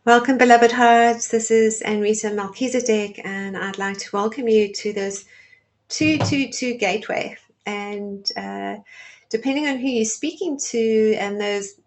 Welcome, beloved hearts. This is Anrita Melchizedek, and I'd like to welcome you to this 222 gateway. And depending on who you're speaking to, and those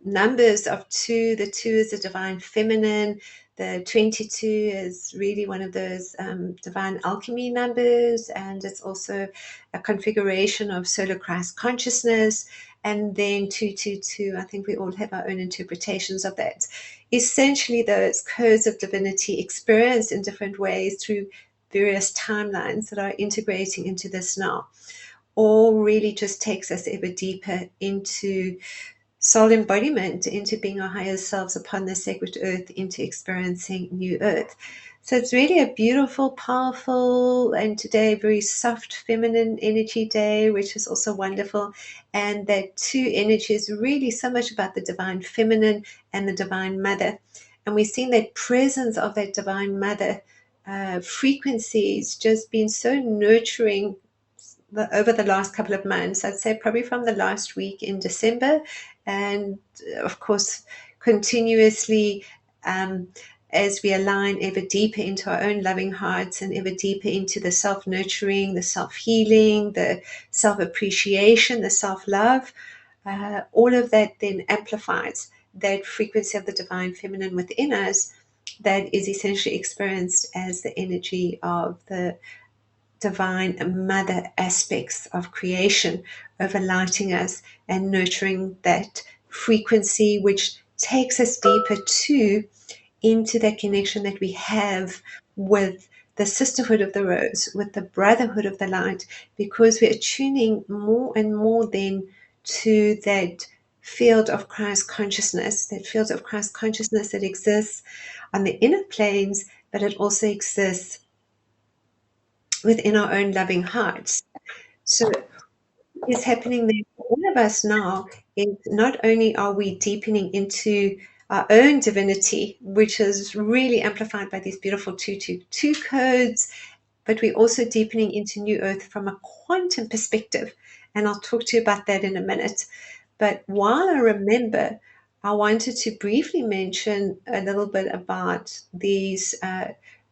numbers of two, the 2 is the divine feminine, the 22 is really one of those divine alchemy numbers, and it's also a configuration of solar Christ consciousness. And then 222, I think we all have our own interpretations of that. Essentially, those codes of divinity experienced in different ways through various timelines that are integrating into this now, all really just takes us ever deeper into soul embodiment, into being our higher selves upon the sacred earth, into experiencing new earth. So it's really a beautiful, powerful, and today very soft feminine energy day, which is also wonderful. And that 2 energy is really so much about the divine feminine and the divine mother. And we've seen that presence of that divine mother frequencies just been so nurturing over the last couple of months. I'd say probably from the last week in December, and of course continuously as we align ever deeper into our own loving hearts and ever deeper into the self-nurturing, the self-healing, the self-appreciation, the self-love, all of that then amplifies that frequency of the divine feminine within us that is essentially experienced as the energy of the divine mother aspects of creation overlighting us and nurturing that frequency, which takes us deeper into that connection that we have with the sisterhood of the rose, with the brotherhood of the light, because we're tuning more and more then to that field of Christ consciousness, that exists on the inner planes, but it also exists within our own loving hearts. So what is happening there for all of us now is not only are we deepening into our own divinity, which is really amplified by these beautiful 222 codes, but we're also deepening into new earth from a quantum perspective. And I'll talk to you about that in a minute. But while I remember, I wanted to briefly mention a little bit about these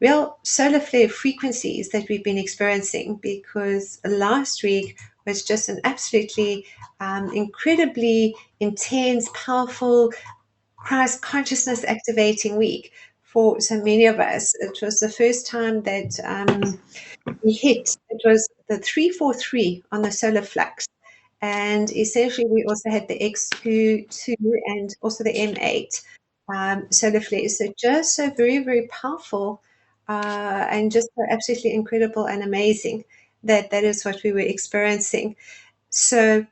real solar flare frequencies that we've been experiencing, because last week was just an absolutely incredibly intense, powerful Christ consciousness activating week for so many of us. It was the first time that we hit, it was the 343 on the solar flux. And essentially, we also had the X2 and also the M8 solar flares. So just so very, very powerful and just so absolutely incredible and amazing that is what we were experiencing. So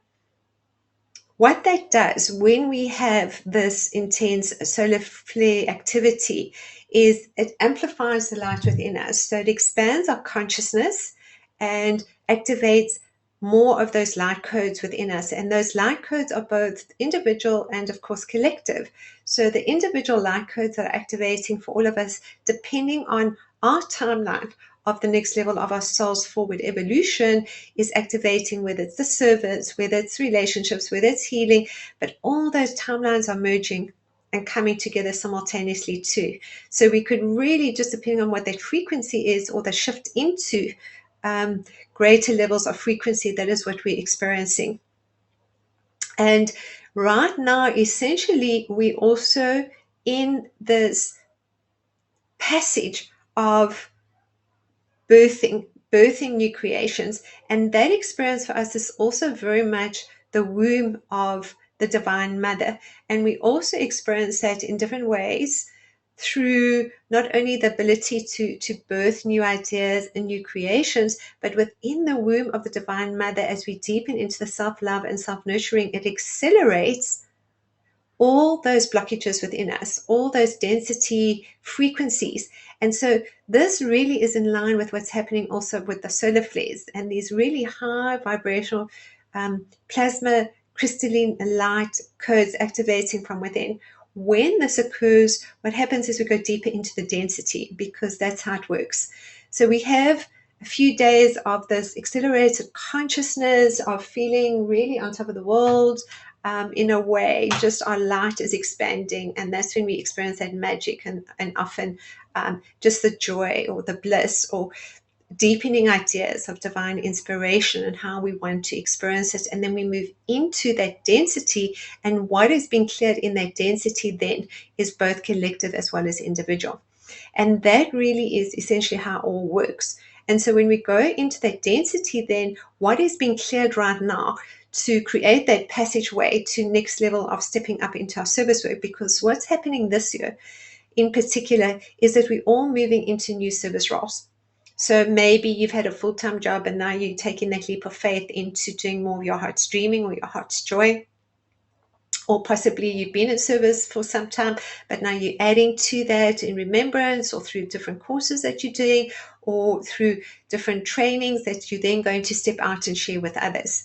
what that does when we have this intense solar flare activity is it amplifies the light within us. So it expands our consciousness and activates more of those light codes within us. And those light codes are both individual and, of course, collective. So the individual light codes are activating for all of us, depending on our timeline of the next level of our soul's forward evolution, is activating, whether it's the service, whether it's relationships, whether it's healing, but all those timelines are merging and coming together simultaneously too. So we could really, just depending on what that frequency is or the shift into greater levels of frequency, that is what we're experiencing. And right now, essentially, we also in this passage of birthing new creations. And that experience for us is also very much the womb of the Divine Mother. And we also experience that in different ways through not only the ability to birth new ideas and new creations, but within the womb of the Divine Mother, as we deepen into the self-love and self-nurturing, it accelerates all those blockages within us, all those density frequencies. And so this really is in line with what's happening also with the solar flares and these really high vibrational plasma crystalline light codes activating from within. When this occurs, what happens is we go deeper into the density, because that's how it works. So we have a few days of this accelerated consciousness of feeling really on top of the world, in a way, just our light is expanding, and that's when we experience that magic, and often just the joy or the bliss or deepening ideas of divine inspiration and how we want to experience it. And then we move into that density, and what is being cleared in that density then is both collective as well as individual. And that really is essentially how all works. And so when we go into that density, then what is being cleared right now to create that passageway to next level of stepping up into our service work? Because what's happening this year in particular is that we're all moving into new service roles. So maybe you've had a full-time job and now you're taking that leap of faith into doing more of your heart's dreaming or your heart's joy. Or possibly you've been in service for some time, but now you're adding to that in remembrance, or through different courses that you're doing, or through different trainings that you're then going to step out and share with others.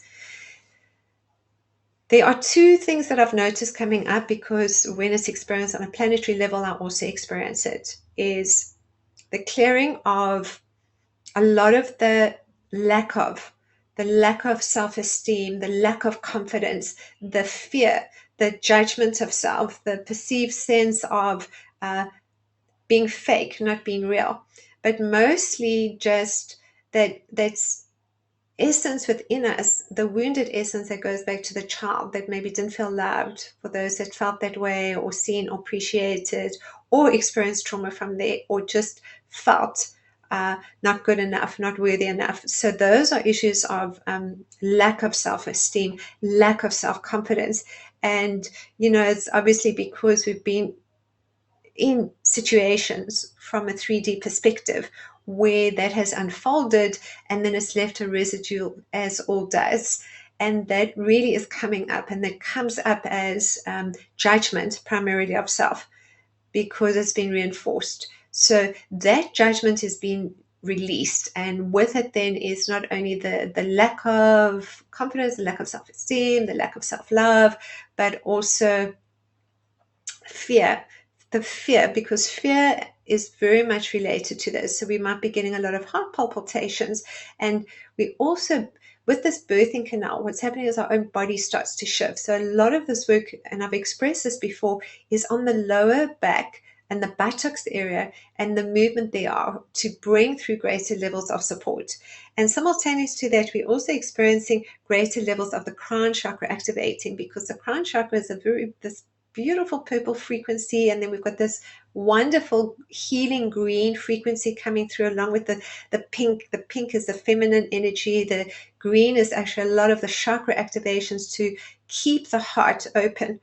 There are two things that I've noticed coming up, because when it's experienced on a planetary level, I also experience it, is the clearing of a lot of the lack of self-esteem, the lack of confidence, the fear, the judgment of self, the perceived sense of being fake, not being real, but mostly just that's essence within us, the wounded essence that goes back to the child that maybe didn't feel loved, for those that felt that way, or seen or appreciated, or experienced trauma from there, or just felt not good enough, not worthy enough. So those are issues of lack of self-esteem, lack of self-confidence. And, it's obviously because we've been in situations from a 3D perspective where that has unfolded, and then it's left a residue, as all does. And that really is coming up, and that comes up as judgment, primarily of self, because it's been reinforced. So that judgment has been released, and with it then is not only the lack of confidence, the lack of self-esteem, the lack of self-love, but also fear. The fear, because fear is very much related to this. So we might be getting a lot of heart palpitations, and we also, with this birthing canal, what's happening is our own body starts to shift. So a lot of this work, and I've expressed this before, is on the lower back and the buttocks area, and the movement there are to bring through greater levels of support. And simultaneous to that, we're also experiencing greater levels of the crown chakra activating, because the crown chakra is this beautiful purple frequency, and then we've got this wonderful healing green frequency coming through, along with the pink. The pink is the feminine energy. The green is actually a lot of the chakra activations to keep the heart open.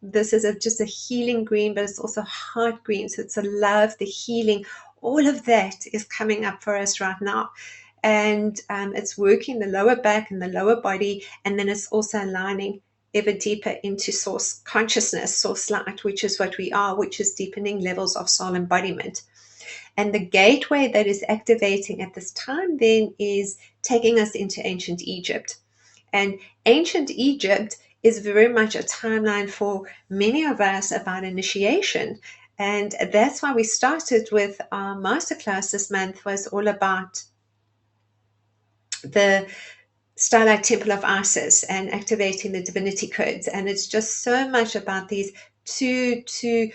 This is just a healing green, but it's also heart green. So it's the love, the healing, all of that is coming up for us right now. And it's working the lower back and the lower body. And then it's also aligning ever deeper into source consciousness, source light, which is what we are, which is deepening levels of soul embodiment. And the gateway that is activating at this time then is taking us into ancient Egypt. And ancient Egypt is very much a timeline for many of us about initiation. And that's why we started with our masterclass this month, was all about the Starlight Temple of Isis and activating the divinity codes. And it's just so much about these 22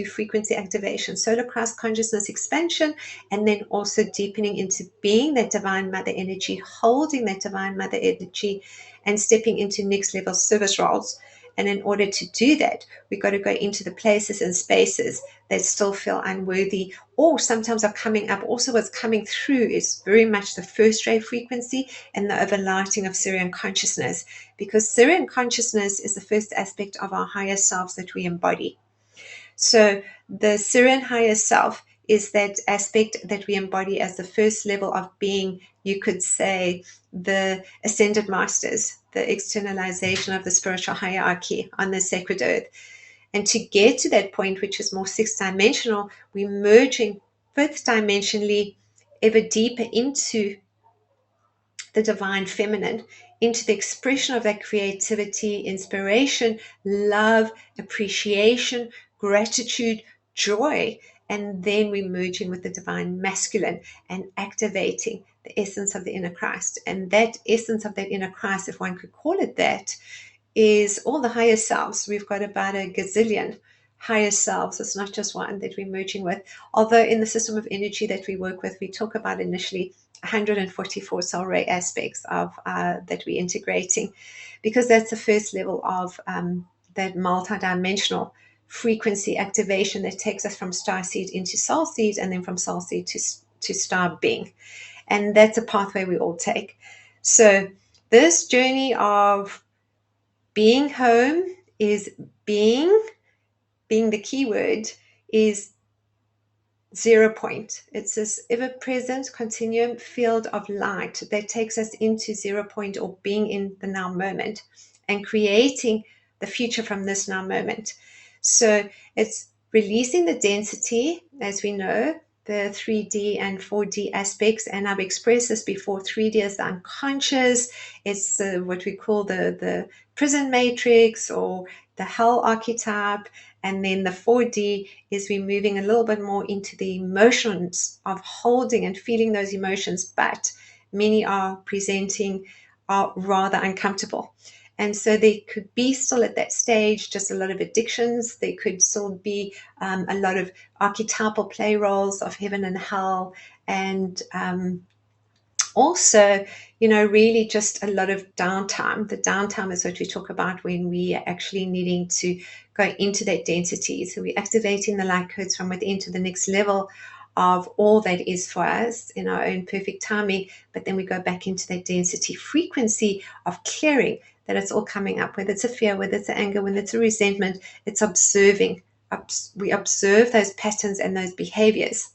frequency activation, solar Christ consciousness expansion, and then also deepening into being that divine mother energy, holding that divine mother energy, and stepping into next level service roles. And in order to do that, we've got to go into the places and spaces that still feel unworthy, or sometimes are coming up. Also, what's coming through is very much the first ray frequency and the overlighting of Syrian consciousness, because Syrian consciousness is the first aspect of our higher selves that we embody. So the Syrian higher self is that aspect that we embody as the first level of being, you could say, the ascended masters, the externalization of the spiritual hierarchy on the sacred earth. And to get to that point, which is more sixth-dimensional, we're merging fifth-dimensionally ever deeper into the divine feminine, into the expression of that creativity, inspiration, love, appreciation, gratitude, joy. And then we're merging with the divine masculine and activating the essence of the inner Christ. And that essence of that inner Christ, if one could call it that, is all the higher selves. We've got about a gazillion higher selves. It's not just one that we're merging with. Although in the system of energy that we work with, we talk about initially 144 soul ray aspects of that we're integrating, because that's the first level of that multidimensional frequency activation that takes us from star seed into soul seed, and then from soul seed to star being. And that's a pathway we all take. So this journey of being home is being the key word, is 0 point. It's this ever-present continuum field of light that takes us into 0 point, or being in the now moment, and creating the future from this now moment. So it's releasing the density, as we know, the 3D and 4D aspects, and I've expressed this before. 3D is the unconscious. It's what we call the prison matrix, or the hell archetype. And then the 4D is we're moving a little bit more into the emotions of holding and feeling those emotions, but many are presenting are rather uncomfortable. And so they could be still at that stage, just a lot of addictions. They could still be a lot of archetypal play roles of heaven and hell, and also, really just a lot of downtime. The downtime is what we talk about when we are actually needing to go into that density. So we're activating the light codes from within to the next level of all that is for us in our own perfect timing. But then we go back into that density frequency of clearing that it's all coming up, whether it's a fear, whether it's an anger, whether it's a resentment. It's observing. We observe those patterns and those behaviors.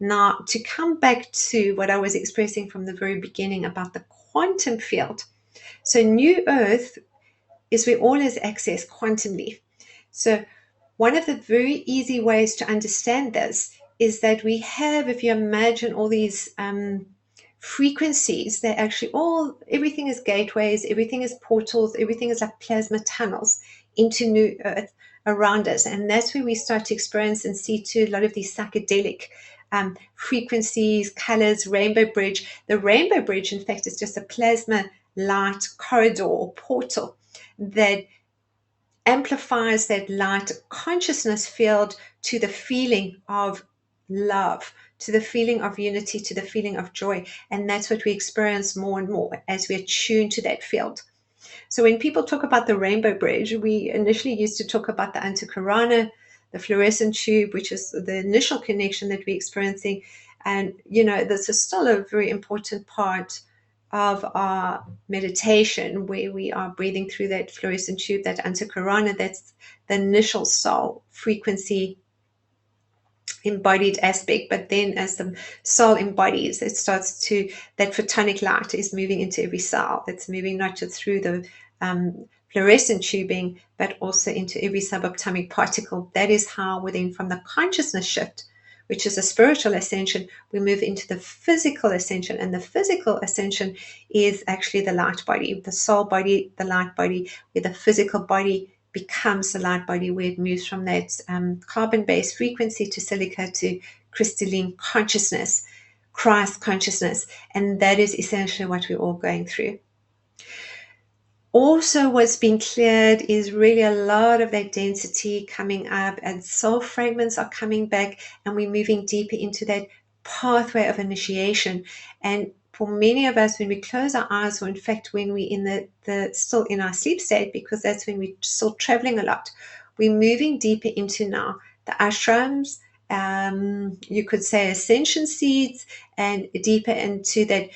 Now, to come back to what I was expressing from the very beginning about the quantum field. So New Earth is where all is accessed quantumly. So one of the very easy ways to understand this is that we have, if you imagine all these frequencies, they're actually everything is gateways, everything is portals, everything is like plasma tunnels into New Earth around us. And that's where we start to experience and see too a lot of these psychedelic frequencies, colors, rainbow bridge. The rainbow bridge, in fact, is just a plasma light corridor or portal that amplifies that light consciousness field to the feeling of love, to the feeling of unity, to the feeling of joy. And that's what we experience more and more as we attune to that field. So when people talk about the rainbow bridge, we initially used to talk about the antakarana, the fluorescent tube, which is the initial connection that we're experiencing. And, this is still a very important part of our meditation, where we are breathing through that fluorescent tube, that antakarana. That's the initial soul frequency embodied aspect. But then as the soul embodies, it starts to, that photonic light is moving into every cell. It's moving not just through the fluorescent tubing, but also into every subatomic particle. That is how within, from the consciousness shift, which is a spiritual ascension, we move into the physical ascension. And the physical ascension is actually the light body, the soul body, the light body, where the physical body becomes the light body, where it moves from that carbon-based frequency to silica to crystalline consciousness, Christ consciousness. And that is essentially what we're all going through. Also, what's been cleared is really a lot of that density coming up, and soul fragments are coming back, and we're moving deeper into that pathway of initiation. And for many of us, when we close our eyes, or in fact when we're in the still in our sleep state, because that's when we're still traveling a lot, we're moving deeper into now the ashrams, you could say ascension seeds, and deeper into that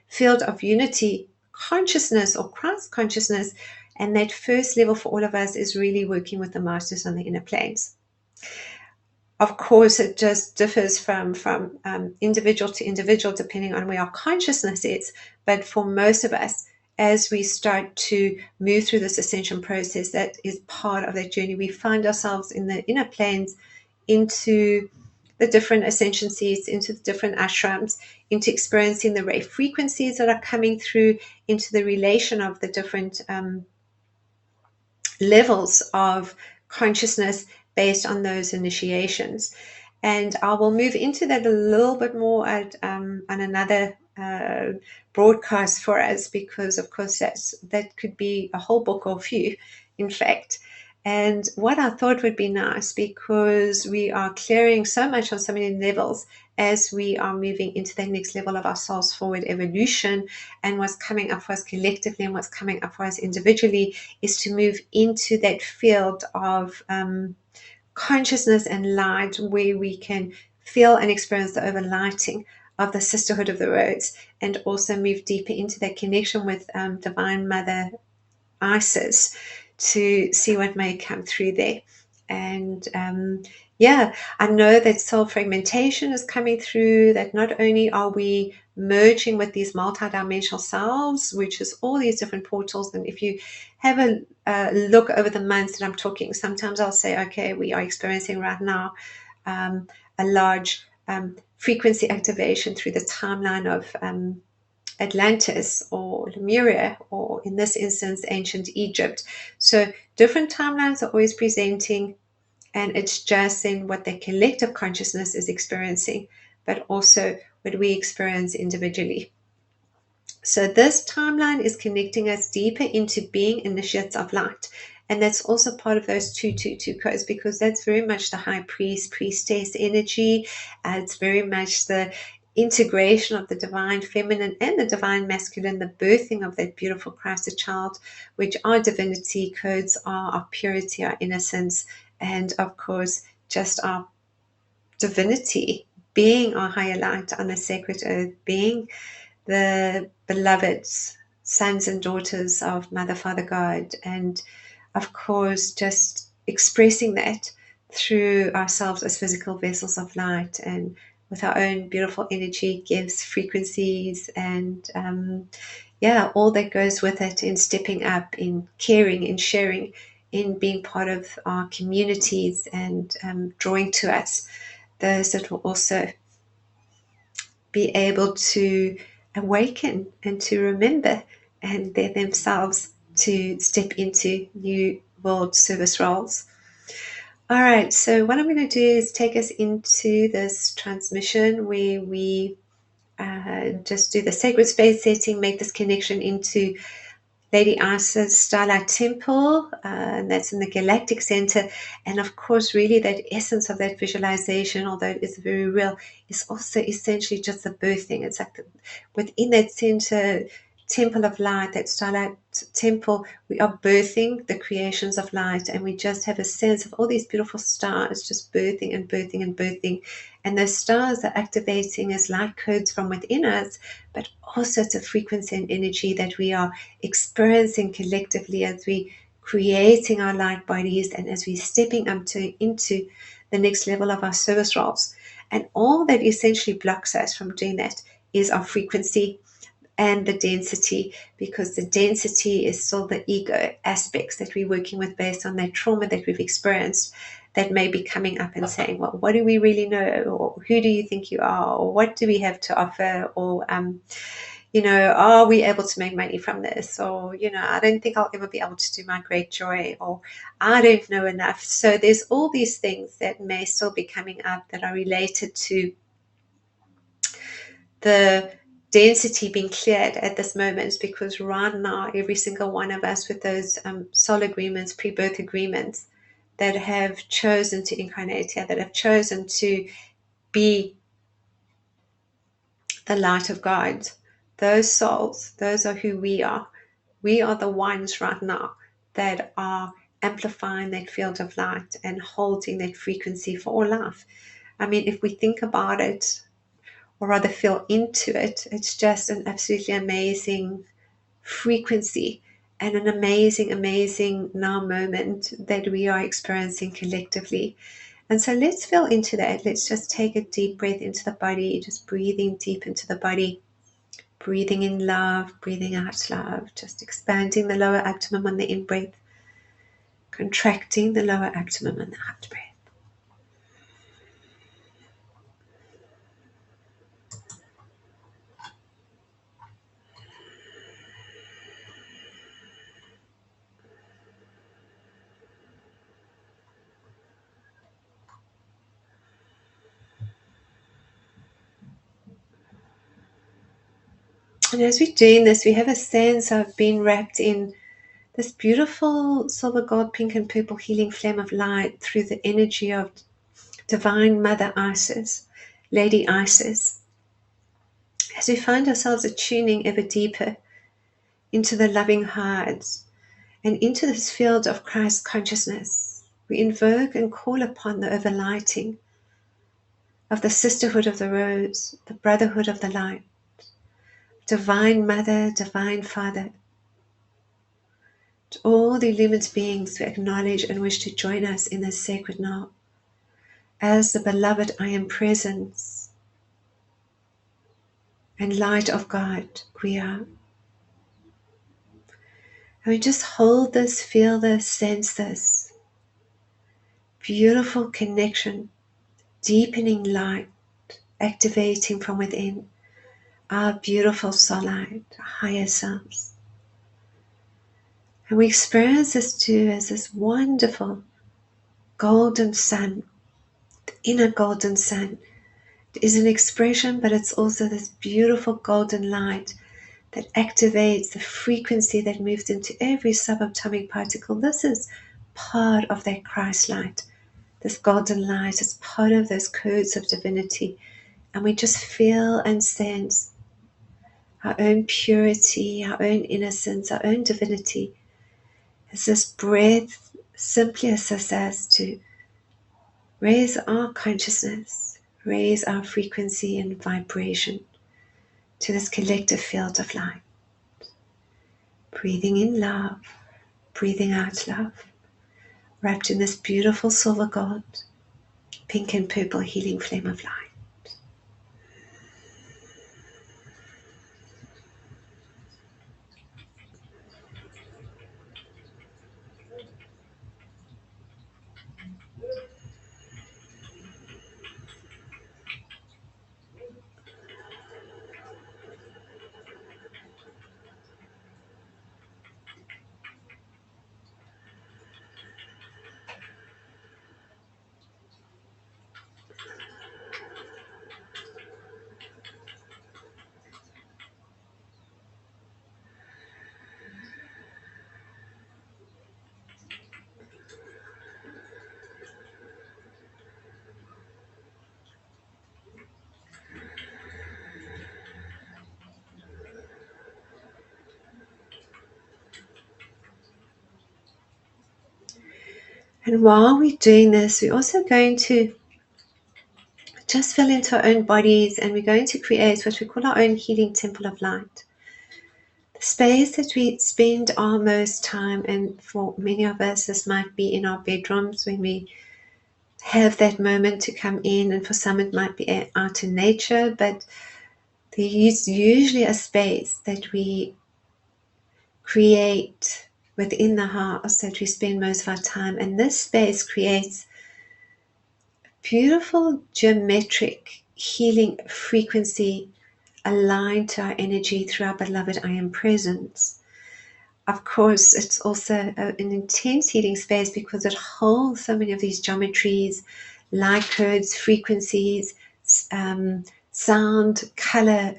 field of unity consciousness, or Christ consciousness. And that first level for all of us is really working with the masters on the inner planes. Of course, it just differs from individual to individual, depending on where our consciousness is. But for most of us, as we start to move through this ascension process, that is part of that journey. We find ourselves in the inner planes, into the different ascension seeds, into the different ashrams, into experiencing the ray frequencies that are coming through, into the relation of the different levels of consciousness based on those initiations. And I will move into that a little bit more on another broadcast for us, because of course that could be a whole book or few, in fact. And what I thought would be nice, because we are clearing so much on so many levels as we are moving into the next level of our soul's forward evolution, and what's coming up for us collectively and what's coming up for us individually, is to move into that field of consciousness and light, where we can feel and experience the overlighting of the sisterhood of the roads, and also move deeper into that connection with Divine Mother Isis, to see what may come through there. And yeah, I know that soul fragmentation is coming through, that not only are we merging with these multidimensional selves, which is all these different portals. And if you have a look over the months that I'm talking, sometimes I'll say, okay, we are experiencing right now a large frequency activation through the timeline of Atlantis or Lemuria, or in this instance, ancient Egypt. So different timelines are always presenting, and it's just in what the collective consciousness is experiencing, but also what we experience individually. So this timeline is connecting us deeper into being initiates of light. And that's also part of those 222 codes, because that's very much the high priest, priestess energy. It's very much the integration of the divine feminine and the divine masculine, the birthing of that beautiful Christed child, which our divinity codes are our purity, our innocence, and of course, just our divinity, being our higher light on the sacred earth, being the beloved sons and daughters of Mother, Father, God, and of course just expressing that through ourselves as physical vessels of light, and with our own beautiful energy, gifts, frequencies, and yeah, all that goes with it, in stepping up, in caring, in sharing, in being part of our communities, and drawing to us those that will also be able to awaken and to remember, and they're themselves to step into new world service roles. All right, so what I'm going to do is take us into this transmission where we just do the sacred space setting, make this connection into Lady Isis Starlight Temple, and that's in the Galactic Center. And of course, really that essence of that visualization, although it is very real, is also essentially just the birthing. It's like within that center temple of light, that Starlight Temple, we are birthing the creations of light, and we just have a sense of all these beautiful stars just birthing and birthing and birthing. And those stars are activating as light codes from within us, but also it's a frequency and energy that we are experiencing collectively as we creating our light bodies, and as we stepping up into the next level of our service roles. And all that essentially blocks us from doing that is our frequency and the density, because the density is still the ego aspects that we're working with based on that trauma that we've experienced, that may be coming up and saying, well, what do we really know, or who do you think you are, or what do we have to offer, or are we able to make money from this, or I don't think I'll ever be able to do my great joy, or I don't know enough. So there's all these things that may still be coming up that are related to the density being cleared at this moment, because right now every single one of us with those soul agreements, pre-birth agreements, that have chosen to incarnate here, that have chosen to be the light of God, those souls, those are who we are. We are the ones right now that are amplifying that field of light and holding that frequency for all life. I mean, if we think about it, or rather feel into it, it's just an absolutely amazing frequency and an amazing, amazing now moment that we are experiencing collectively. And so let's feel into that. Let's just take a deep breath into the body, just breathing deep into the body, breathing in love, breathing out love, just expanding the lower abdomen on the in-breath, contracting the lower abdomen on the out-breath. And as we're doing this, we have a sense of being wrapped in this beautiful silver, gold, pink, and purple healing flame of light through the energy of Divine Mother Isis, Lady Isis. As we find ourselves attuning ever deeper into the loving hearts and into this field of Christ consciousness, we invoke and call upon the overlighting of the sisterhood of the rose, the brotherhood of the light, Divine Mother, Divine Father, to all the illumined beings who acknowledge and wish to join us in this sacred now. As the beloved I am presence and light of God, we are. And we just hold this, feel this, sense this beautiful connection, deepening light, activating from within our beautiful soul light, our higher selves. And we experience this too as this wonderful golden sun, the inner golden sun. It is an expression, but it's also this beautiful golden light that activates the frequency that moves into every subatomic particle. This is part of that Christ light. This golden light is part of those codes of divinity. And we just feel and sense our own purity, our own innocence, our own divinity. As this breath simply assists us to raise our consciousness, raise our frequency and vibration to this collective field of light. Breathing in love, breathing out love, wrapped in this beautiful silver gold, pink and purple healing flame of light. And while we're doing this, we're also going to just feel into our own bodies, and we're going to create what we call our own healing temple of light. The space that we spend our most time, and for many of us, this might be in our bedrooms when we have that moment to come in, and for some it might be out in nature, but there is usually a space that we create within the house that we spend most of our time, and this space creates beautiful geometric healing frequency aligned to our energy through our beloved I am presence. Of course, it's also an intense healing space because it holds so many of these geometries, light codes, frequencies, sound, color,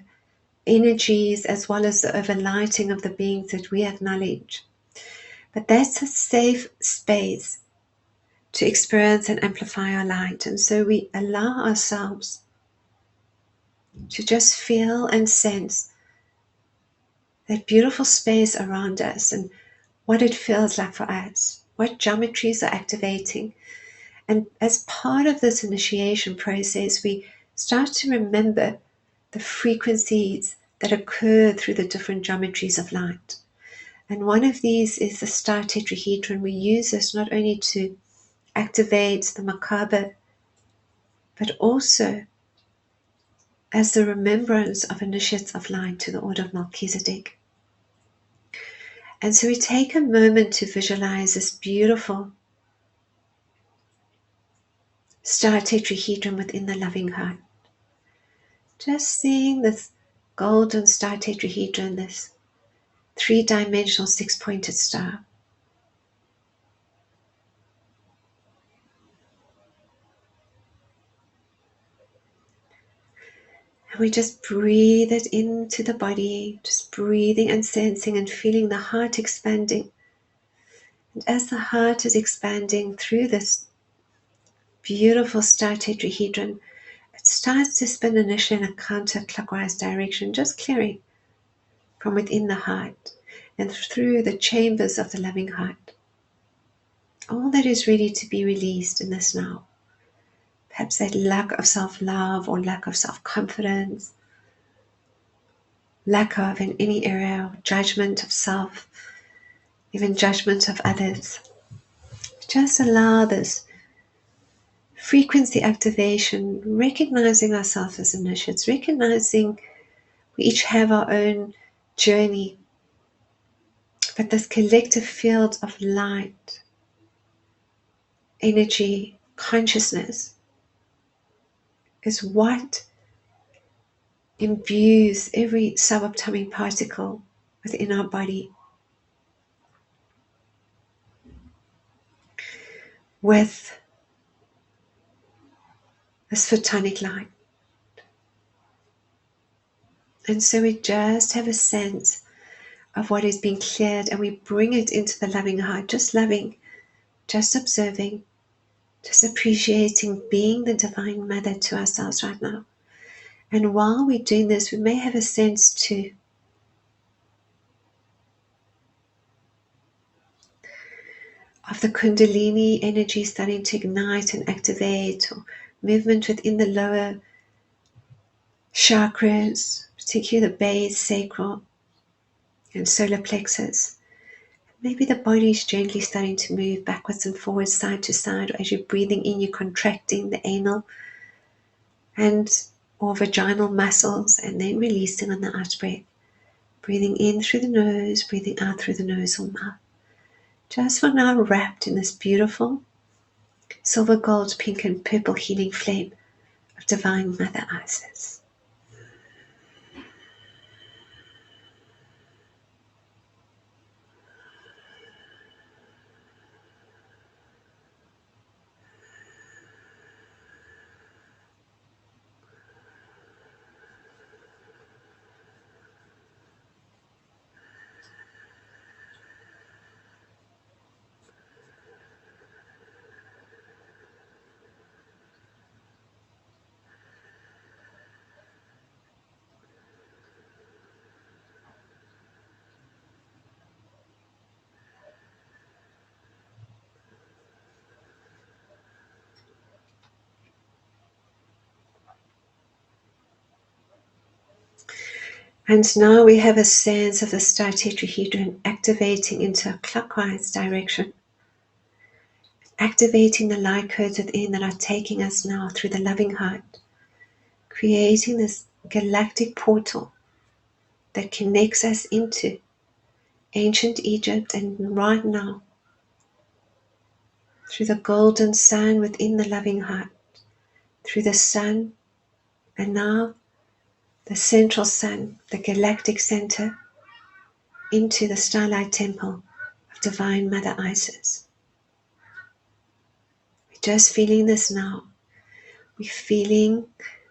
energies, as well as the overlighting of the beings that we acknowledge. But that's a safe space to experience and amplify our light. And so we allow ourselves to just feel and sense that beautiful space around us and what it feels like for us, what geometries are activating. And as part of this initiation process, we start to remember the frequencies that occur through the different geometries of light. And one of these is the star tetrahedron. We use this not only to activate the macabre, but also as the remembrance of initiates of light to the order of Melchizedek. And so we take a moment to visualize this beautiful star tetrahedron within the loving heart. Just seeing this golden star tetrahedron, this three-dimensional six-pointed star. And we just breathe it into the body, just breathing and sensing and feeling the heart expanding. And as the heart is expanding through this beautiful star tetrahedron, it starts to spin initially in a counterclockwise direction, just clearing from within the heart and through the chambers of the loving heart. All that is ready to be released in this now. Perhaps that lack of self-love or lack of self-confidence, lack of in any area, judgment of self, even judgment of others. Just allow this frequency activation, recognizing ourselves as initiates, recognizing we each have our own journey, but this collective field of light, energy, consciousness is what imbues every subatomic particle within our body with this photonic light. And so we just have a sense of what is being cleared, and we bring it into the loving heart, just loving, just observing, just appreciating being the Divine Mother to ourselves right now. And while we're doing this, we may have a sense too of the Kundalini energy starting to ignite and activate, or movement within the lower chakras, particularly the base, sacral, and solar plexus. Maybe the body is gently starting to move backwards and forwards, side to side, or as you're breathing in, you're contracting the anal and or vaginal muscles, and then releasing on the out breath. Breathing in through the nose, breathing out through the nose or mouth. Just for now, wrapped in this beautiful silver, gold, pink, and purple healing flame of Divine Mother Isis. And now we have a sense of the star tetrahedron activating into a clockwise direction, activating the light codes within that are taking us now through the loving heart, creating this galactic portal that connects us into ancient Egypt, and right now through the golden sun within the loving heart, through the sun, and now the central sun, the galactic center, into the Starlight temple of Divine Mother Isis. We're just feeling this now. We're feeling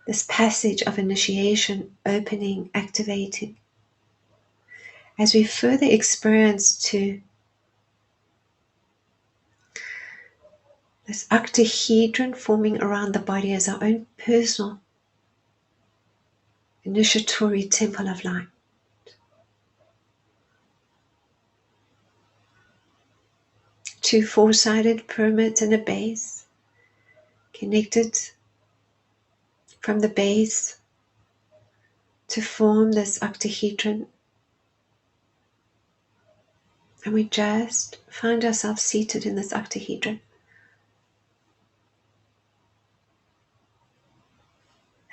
this passage of initiation, opening, activating. As we further experience to this octahedron forming around the body as our own personal initiatory temple of light. Two four-sided pyramids and a base, connected from the base to form this octahedron. And we just find ourselves seated in this octahedron.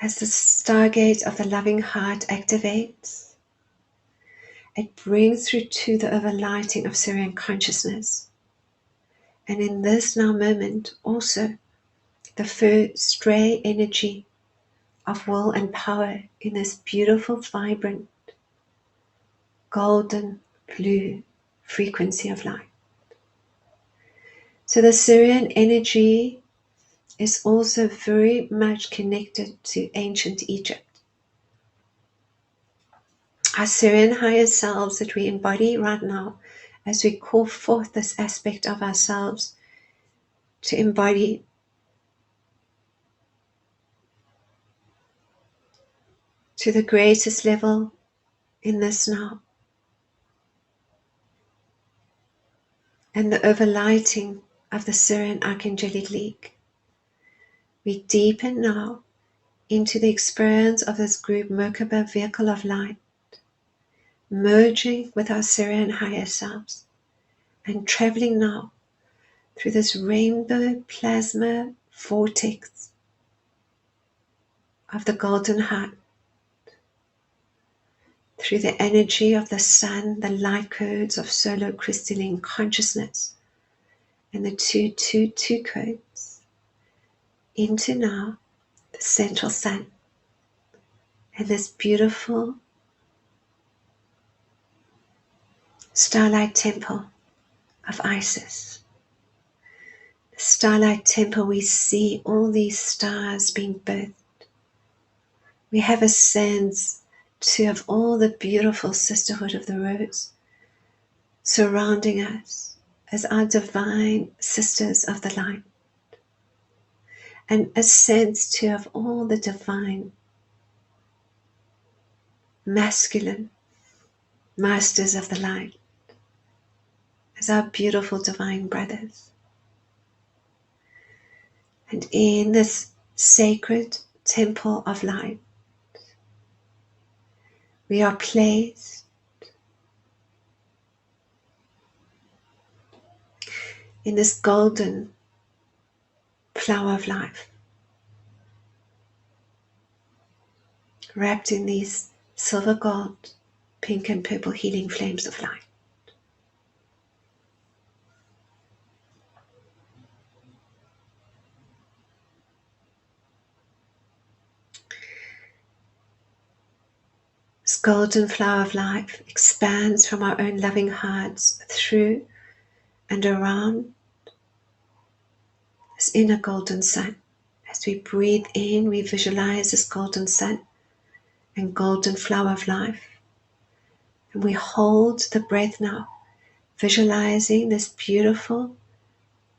As the stargate of the loving heart activates, it brings through to the overlighting of Syrian consciousness. And in this now moment, also the first stray energy of will and power in this beautiful, vibrant, golden blue frequency of light. So the Syrian energy is also very much connected to ancient Egypt. our serene higher selves that we embody right now, as we call forth this aspect of ourselves to embody to the greatest level in this now. And the overlighting of the serene archangelic league. We deepen now into the experience of this group Merkaba vehicle of light, merging with our serene higher selves and traveling now through this rainbow plasma vortex of the golden heart, through the energy of the sun, the light codes of solar crystalline consciousness, and the 222 codes, into now the central sun, and this beautiful Starlight temple of Isis. The Starlight temple, we see all these stars being birthed. We have a sense too of all the beautiful sisterhood of the rose surrounding us as our divine sisters of the light, and a sense too of all the divine masculine masters of the light as our beautiful divine brothers. And in this sacred temple of light, we are placed in this golden flower of life, wrapped in these silver, gold, pink and purple healing flames of light. This golden flower of life expands from our own loving hearts through and around this inner golden sun. As we breathe in, we visualize this golden sun and golden flower of life. And we hold the breath now, visualizing this beautiful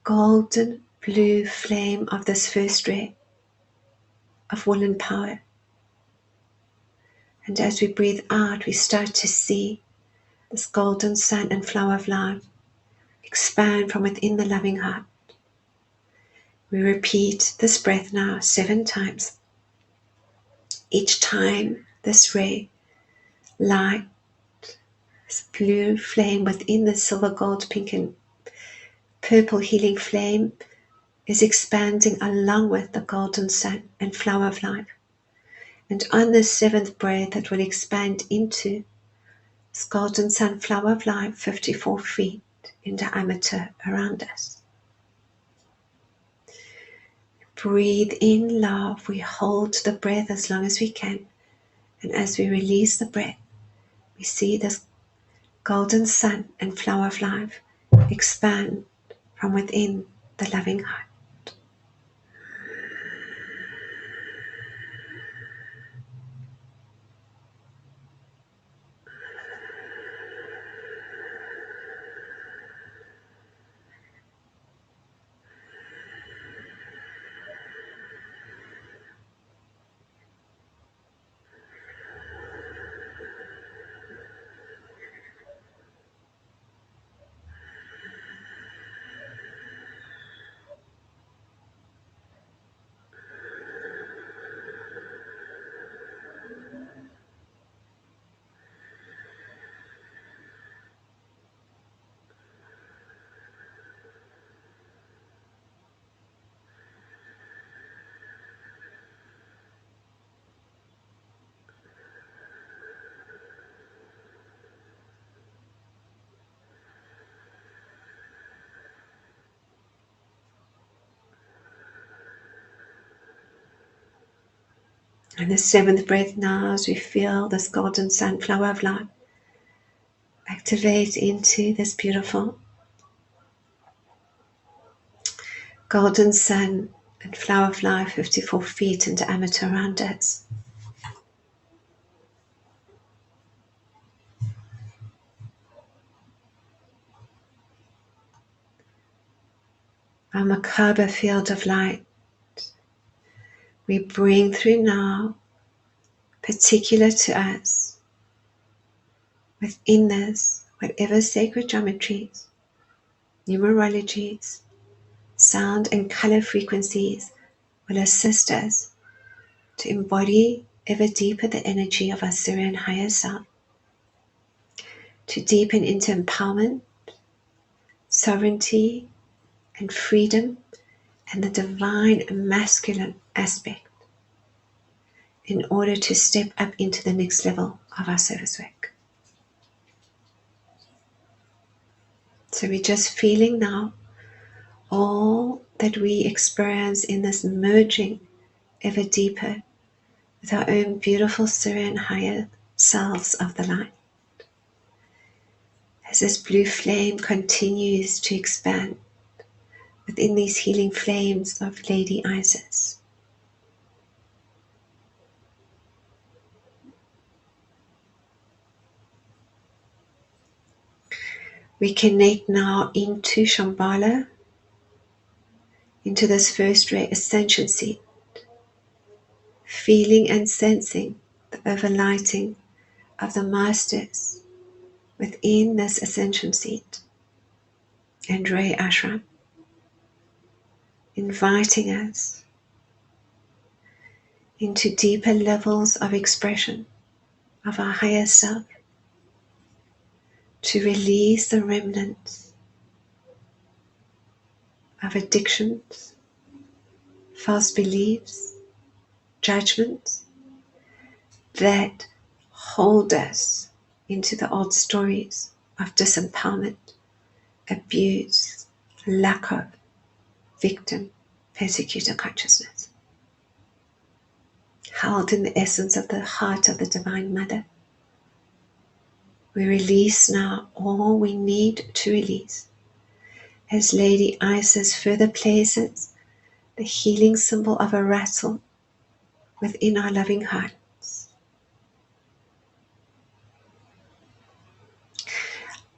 golden blue flame of this first ray of will and power. And as we breathe out, we start to see this golden sun and flower of life expand from within the loving heart. We repeat this breath now 7 times. Each time this ray, light, this blue flame within the silver, gold, pink and purple healing flame is expanding along with the golden sun and flower of life. And on this 7th breath, it will expand into this golden sun flower of life 54 feet in diameter around us. Breathe in love. We hold the breath as long as we can. And as we release the breath, we see this golden sun and flower of life expand from within the loving heart. And the 7th breath now, as we feel this golden sunflower of light activate into this beautiful golden sun and flower of life 54 feet in diameter around us. our Merkaba field of light. We bring through now, particular to us, within this, whatever sacred geometries, numerologies, sound and color frequencies will assist us to embody ever deeper the energy of our Syrian higher self, to deepen into empowerment, sovereignty, and freedom, and the divine masculine aspect in order to step up into the next level of our service work. So we're just feeling now all that we experience in this merging ever deeper with our own beautiful Syrian higher selves of the light. As this blue flame continues to expand within these healing flames of Lady Isis. We connect now into Shambhala, into this first ray ascension seed, feeling and sensing the overlighting of the masters within this ascension seat and ray ashram, inviting us into deeper levels of expression of our higher self, to release the remnants of addictions, false beliefs, judgments that hold us into the old stories of disempowerment, abuse, lack of, victim, persecutor consciousness, held in the essence of the heart of the Divine Mother. We release now all we need to release as Lady Isis further places the healing symbol of a rattle within our loving hearts.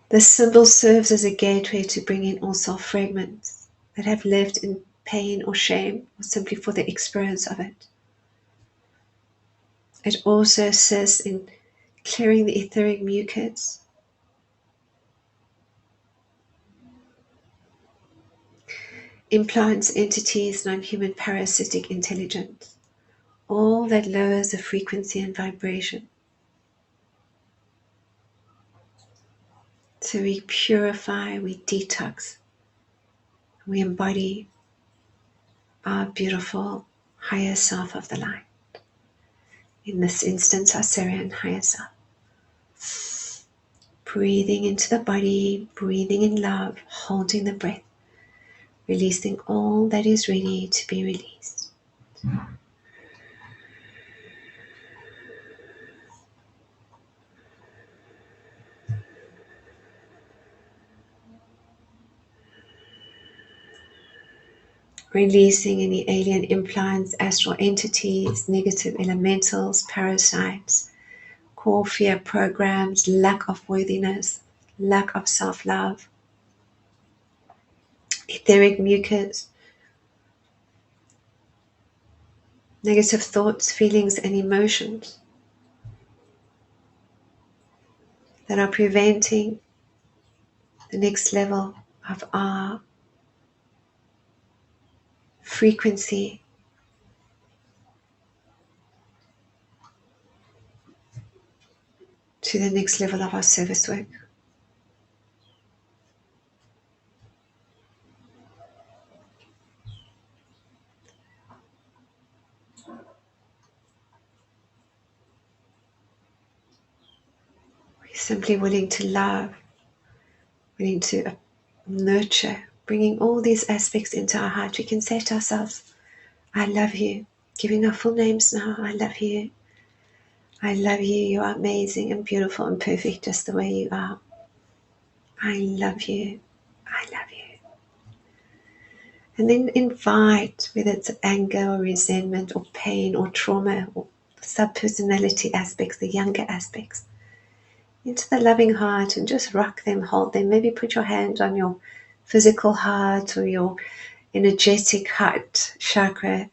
This symbol serves as a gateway to bring in all soul fragments that have lived in pain or shame, or simply for the experience of it. It also assists in clearing the etheric mucus, implants, entities, non-human parasitic intelligence, all that lowers the frequency and vibration. So we purify, we detox, we embody our beautiful higher self of the light. In this instance, our Syrian higher self. Breathing into the body, breathing in love, holding the breath, releasing all that is ready to be released. Releasing any alien implants, astral entities, negative elementals, parasites, core fear programs, lack of worthiness, lack of self-love, etheric mucus, negative thoughts, feelings, and emotions that are preventing the next level of our frequency to the next level of our service work. We're simply willing to love, willing to nurture, bringing all these aspects into our heart. We can say to ourselves, I love you, giving our full names now. I love you. I love you. You are amazing and beautiful and perfect just the way you are. I love you. I love you. And then invite, whether it's anger or resentment or pain or trauma or subpersonality aspects, the younger aspects, into the loving heart and just rock them, hold them. Maybe put your hand on your physical heart or your energetic heart chakra.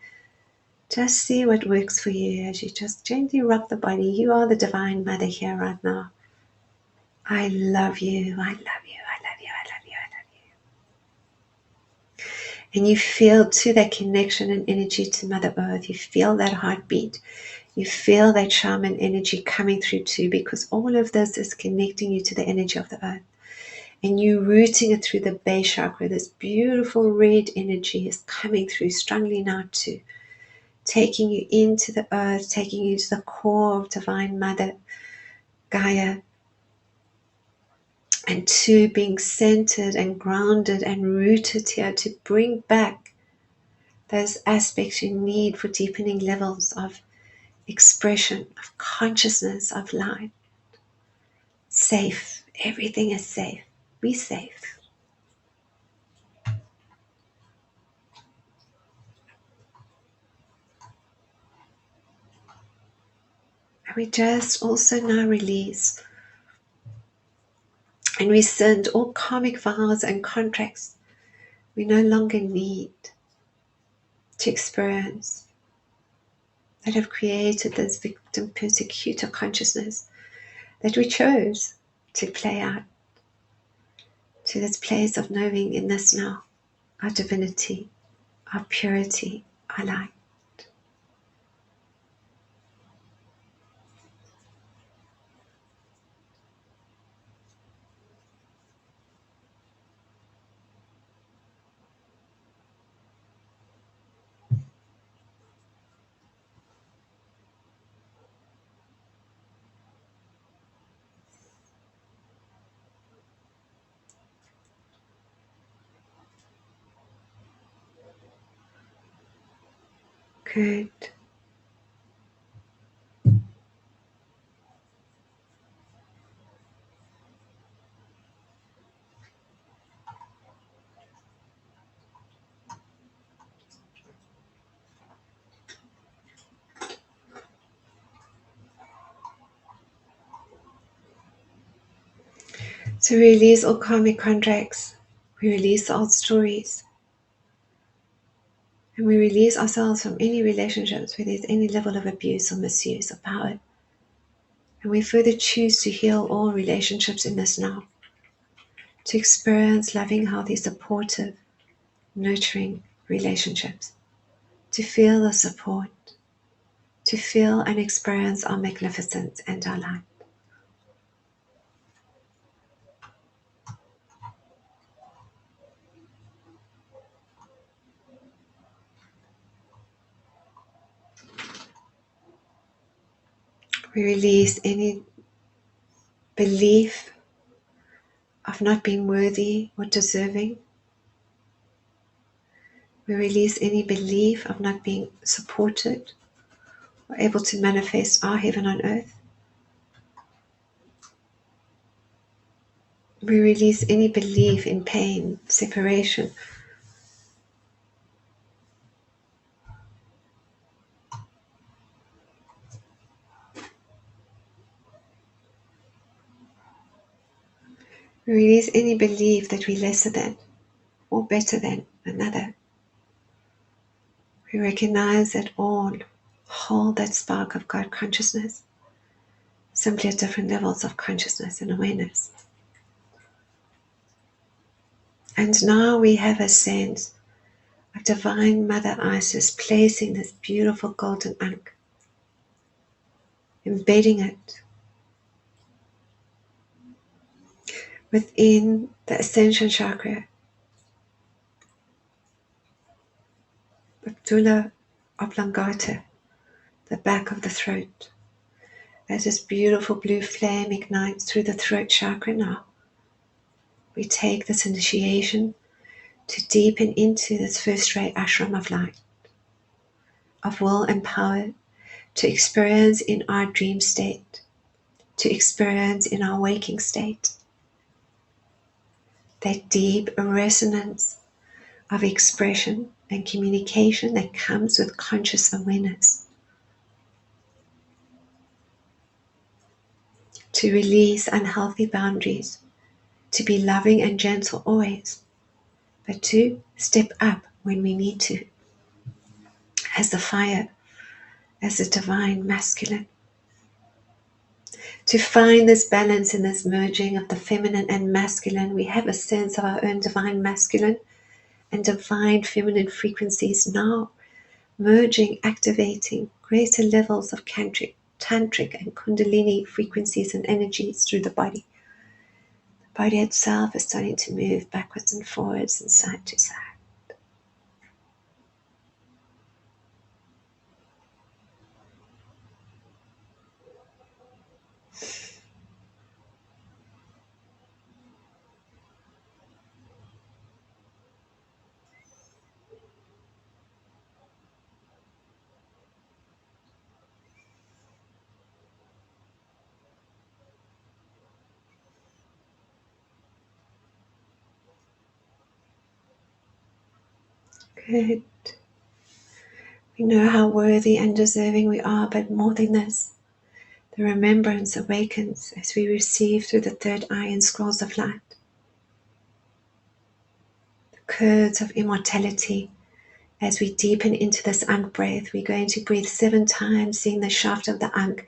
Just see what works for you as you just gently rock the body. You are the Divine Mother here right now. I love you, I love you, I love you, I love you, I love you. And you feel to that connection and energy to Mother Earth. You feel that heartbeat. You feel that shaman energy coming through too, because all of this is connecting you to the energy of the earth. And you rooting it through the base chakra. This beautiful red energy is coming through strongly now too, taking you into the earth, taking you to the core of Divine Mother Gaia, and to being centered and grounded and rooted here to bring back those aspects you need for deepening levels of expression, of consciousness, of light. Safe. Everything is safe. Be safe. And we just also now release and rescind all karmic vows and contracts we no longer need to experience, that have created this victim persecutor consciousness that we chose to play out, to this place of knowing in this now, our divinity, our purity, our light. Good. So we release all karmic contracts, we release old stories, and we release ourselves from any relationships where there's any level of abuse or misuse of power. And we further choose to heal all relationships in this now, to experience loving, healthy, supportive, nurturing relationships, to feel the support, to feel and experience our magnificence and our light. We release any belief of not being worthy or deserving. We release any belief of not being supported or able to manifest our heaven on earth. We release any belief in pain, separation. We release any belief that we're lesser than or better than another. We recognize that all hold that spark of God consciousness, simply at different levels of consciousness and awareness. And now we have a sense of Divine Mother Isis placing this beautiful golden ankh, embedding it within the Ascension chakra, Abdullah oblongata, the back of the throat. As this beautiful blue flame ignites through the throat chakra now, we take this initiation to deepen into this first ray ashram of light, of will and power, to experience in our dream state, to experience in our waking state, that deep resonance of expression and communication that comes with conscious awareness, to release unhealthy boundaries, to be loving and gentle always, but to step up when we need to, as the fire, as the divine masculine. To find this balance in this merging of the feminine and masculine, we have a sense of our own divine masculine and divine feminine frequencies now merging, activating greater levels of tantric and kundalini frequencies and energies through the body. The body itself is starting to move backwards and forwards and side to side. Good. We know how worthy and deserving we are, but more than this, the remembrance awakens as we receive through the third eye and scrolls of light the codes of immortality. As we deepen into this Ankh breath, we're going to breathe 7 times, seeing the shaft of the Ankh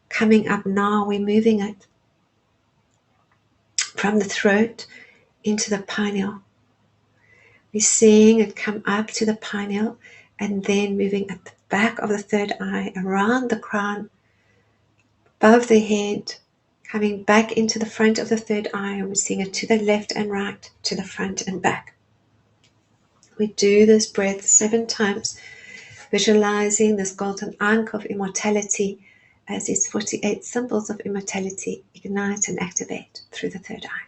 coming up now. We're moving it from the throat into the pineal. We're seeing it come up to the pineal and then moving at the back of the third eye, around the crown, above the head, coming back into the front of the third eye, and we're seeing it to the left and right, to the front and back. We do this breath 7 times, visualizing this golden Ankh of immortality as these 48 symbols of immortality ignite and activate through the third eye.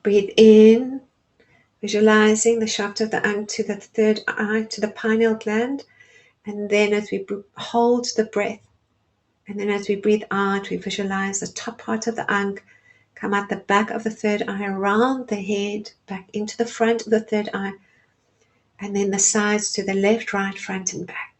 Breathe in, visualizing the shaft of the Ankh to the third eye, to the pineal gland, and then as we hold the breath, and then as we breathe out, we visualize the top part of the Ankh come out the back of the third eye, around the head, back into the front of the third eye, and then the sides to the left, right, front, and back.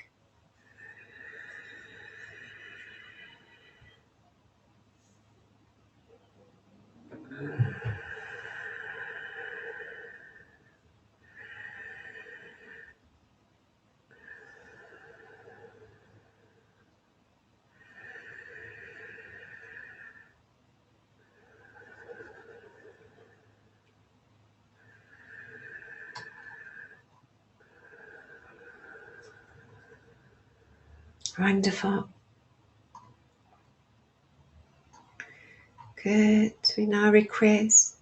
Wonderful. Good. We now request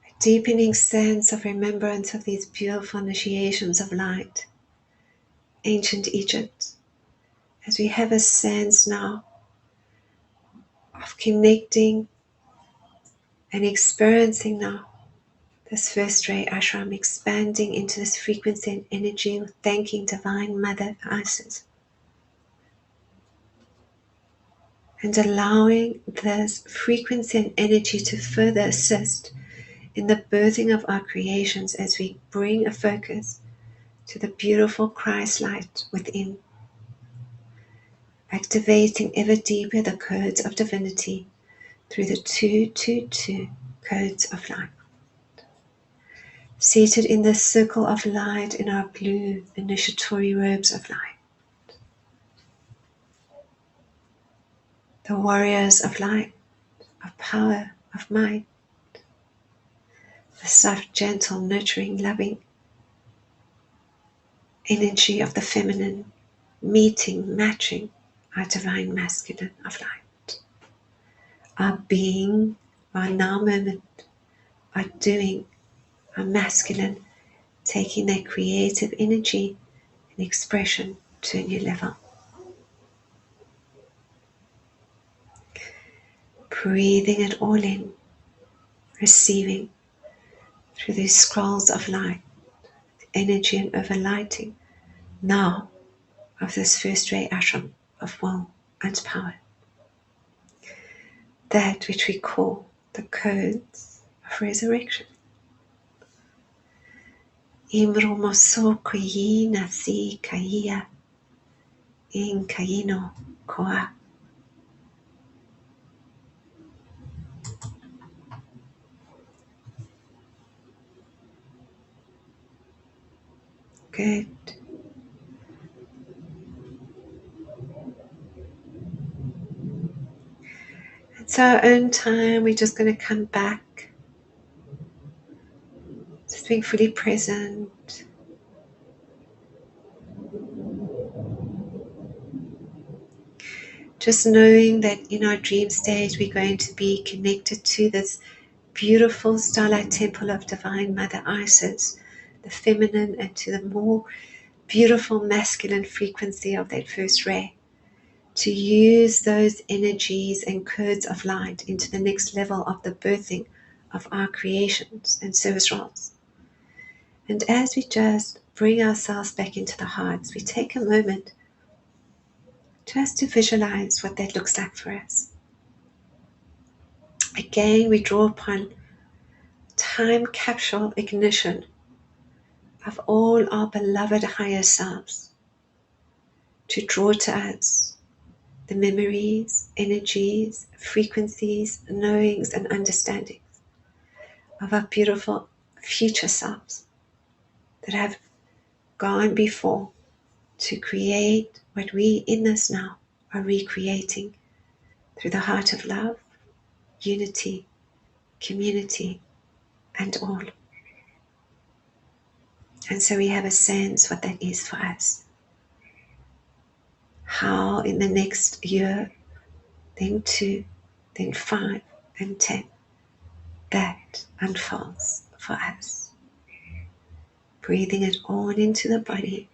a deepening sense of remembrance of these beautiful initiations of light, ancient Egypt, as we have a sense now of connecting and experiencing now this first ray ashram, expanding into this frequency and energy with thanking Divine Mother Isis, and allowing this frequency and energy to further assist in the birthing of our creations as we bring a focus to the beautiful Christ light within, activating ever deeper the codes of divinity through the 222 codes of light. Seated in the circle of light in our blue initiatory robes of light, the warriors of light, of power, of might, the soft, gentle, nurturing, loving energy of the feminine, meeting, matching our divine masculine of light. Our being, our now moment, our doing, our masculine, taking their creative energy and expression to a new level. breathing it all in, receiving through these scrolls of light, energy and overlighting now of this first ray ashram of will and power. That which we call the codes of resurrection. Imromo so kuyina si kaya in kayino koa. Good. And so our own time, we're just going to come back, just being fully present. Just knowing that in our dream state, we're going to be connected to this beautiful starlight temple of Divine Mother Isis, the feminine, and to the more beautiful masculine frequency of that first ray, to use those energies and codes of light into the next level of the birthing of our creations and service roles. And as we just bring ourselves back into the hearts, we take a moment just to visualize what that looks like for us. Again, we draw upon time capsule ignition of all our beloved higher selves to draw to us the memories, energies, frequencies, knowings, and understandings of our beautiful future selves that have gone before to create what we in this now are recreating through the heart of love, unity, community, and all. And so we have a sense what that is for us. How in the next year, then 2, then 5, and 10, that unfolds for us. Breathing it all into the body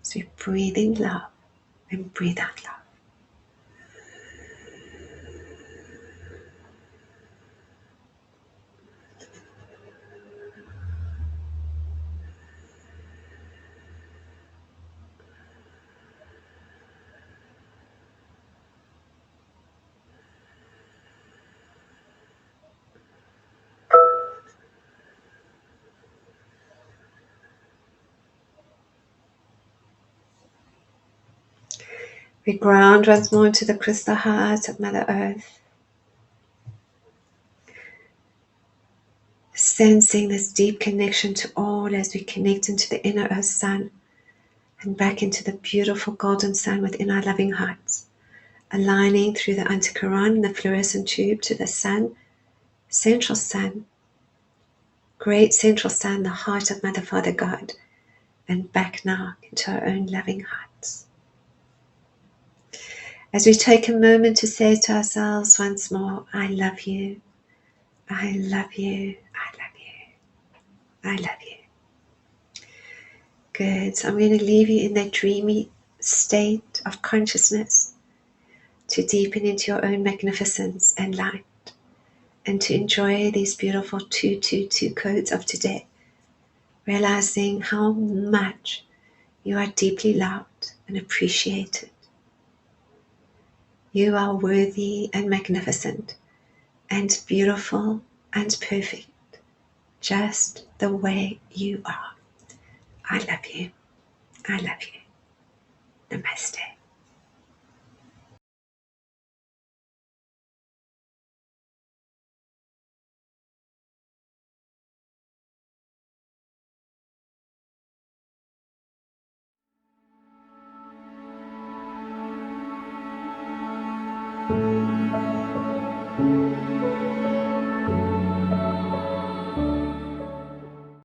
as we breathe in love and breathe out love. We ground once more into the crystal heart of Mother Earth, sensing this deep connection to all as we connect into the inner Earth Sun and back into the beautiful golden sun within our loving hearts, aligning through the Anticharon and the fluorescent tube to the sun, central sun, great central sun, the heart of Mother Father God, and back now into our own loving hearts. As we take a moment to say to ourselves once more, I love you, I love you, I love you, I love you. Good. So I'm going to leave you in that dreamy state of consciousness to deepen into your own magnificence and light and to enjoy these beautiful 222 codes of today, realizing how much you are deeply loved and appreciated. You are worthy and magnificent and beautiful and perfect, just the way you are. I love you. I love you. Namaste.